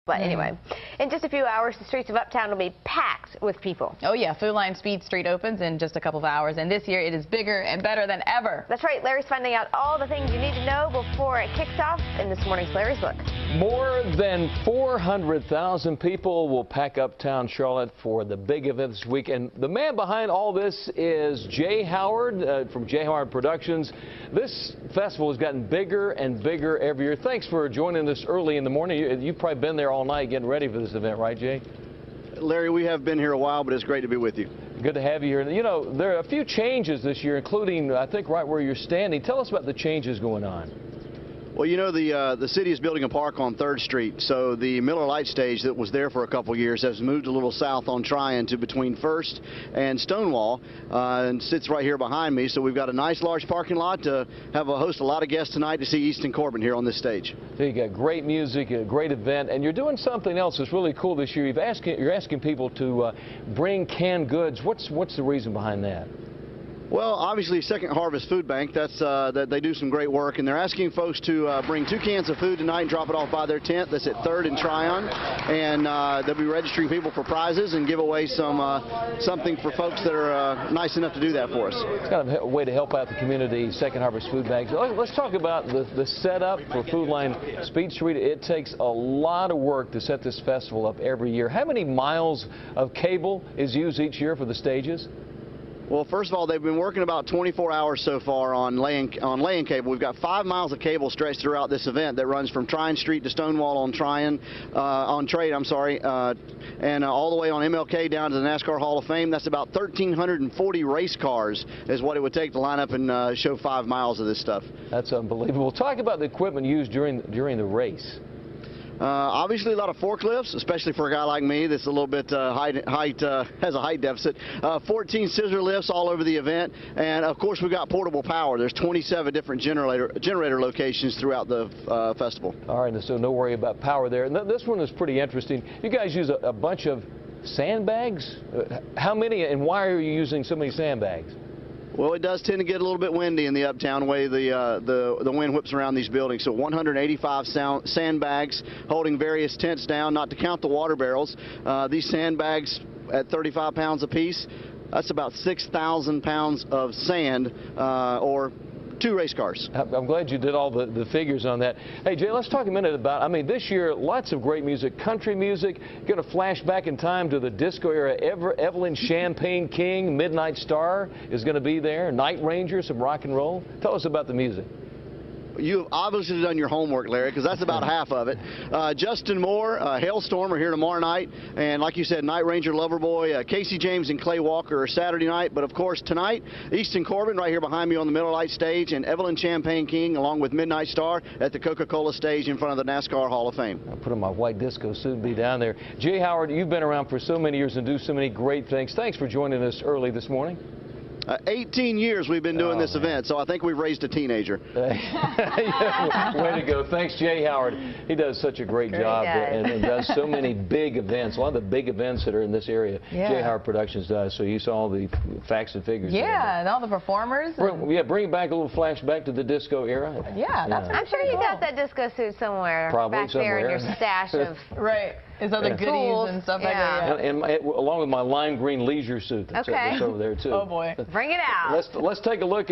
But anyway, in just a few hours, the streets of Uptown will be packed with people. Oh yeah, Food Line Speed Street opens in just a couple of hours, and this year it is bigger and better than ever. That's right. Larry's finding out all the things you need to know before it kicks off in this morning's Larry's Look. More than 400,000 people will pack Uptown Charlotte for the big event this week. And the man behind all this is Jay Howard from Jay Howard Productions. This festival has gotten bigger and bigger every year. Thanks for joining us early in the morning. You've probably been there all night getting ready for this event, right, Jay? Larry, we have been here a while, but it's great to be with you. Good to have you here. You know, there are a few changes this year, including, I think, right where you're standing. Tell us about the changes going on. Well, you know, the city is building a park on 3rd Street, so the Miller Lite stage that was there for a couple years has moved a little south on Tryon to between 1st and Stonewall, and sits right here behind me. So we've got a nice large parking lot to host a lot of guests tonight to see Easton Corbin here on this stage. So you got great music, a great event, and you're doing something else that's really cool this year. You're asking people to bring canned goods. What's the reason behind that? Well, obviously, Second Harvest Food Bank, that they do some great work, and they're asking folks to bring 2 cans of food tonight and drop it off by their tent. That's at 3rd and Tryon, and they'll be registering people for prizes and give away something for folks that are nice enough to do that for us. It's kind of a way to help out the community, Second Harvest Food Bank. So let's talk about the setup for Food Line Speed Street. It takes a lot of work to set this festival up every year. How many miles of cable is used each year for the stages? Well, first of all, they've been working about 24 hours so far on laying cable. We've got 5 miles of cable stretched throughout this event that runs from Tryon Street to Stonewall on Trade, and all the way on MLK down to the NASCAR Hall of Fame. That's about 1,340 race cars is what it would take to line up and show 5 miles of this stuff. That's unbelievable. Talk about the equipment used during the race. Obviously, a lot of forklifts, especially for a guy like me that's a little bit has a height deficit. 14 scissor lifts all over the event, and of course we've got portable power. There's 27 different generator locations throughout the festival. All right, so no worry about power there. And this one is pretty interesting. You guys use a bunch of sandbags. How many, and why are you using so many sandbags? Well, it does tend to get a little bit windy in the Uptown way the wind whips around these buildings. So 185 sandbags holding various tents down, not to count the water barrels. These sandbags at 35 pounds apiece, that's about 6,000 pounds of sand or 2 race cars. I'm glad you did all the figures on that. Hey, Jay, let's talk a minute about, I mean, this year, lots of great music, country music. Going to flash back in time to the disco era. Evelyn Champagne King, Midnight Star is going to be there. Night Ranger, some rock and roll. Tell us about the music. You've obviously done your homework, Larry, because that's about half of it. Justin Moore, Hailstorm are here tomorrow night, and like you said, Night Ranger, Loverboy, Casey James and Clay Walker are Saturday night. But of course tonight, Easton Corbin right here behind me on the Miller Lite stage, and Evelyn Champagne King along with Midnight Star at the Coca-Cola stage in front of the NASCAR Hall of Fame. I'll put on my white disco suit and be down there. Jay Howard, you've been around for so many years and do so many great things. Thanks for joining us early this morning. 18 years we've been doing this event, so I think we've raised a teenager. Way to go. Thanks, Jay Howard. He does such a great job and does so many big events. A lot of the big events that are in this area, Jay Howard Productions does. So you saw all the facts and figures. Yeah, and all the performers. Bring back a little flashback to the disco era. Yeah, that's I'm sure you got that disco suit somewhere. Probably back there in your stash of his other goodies and stuff like that. And along with my lime green leisure suit that's over there too. Oh boy. Bring it out. Let's take a look at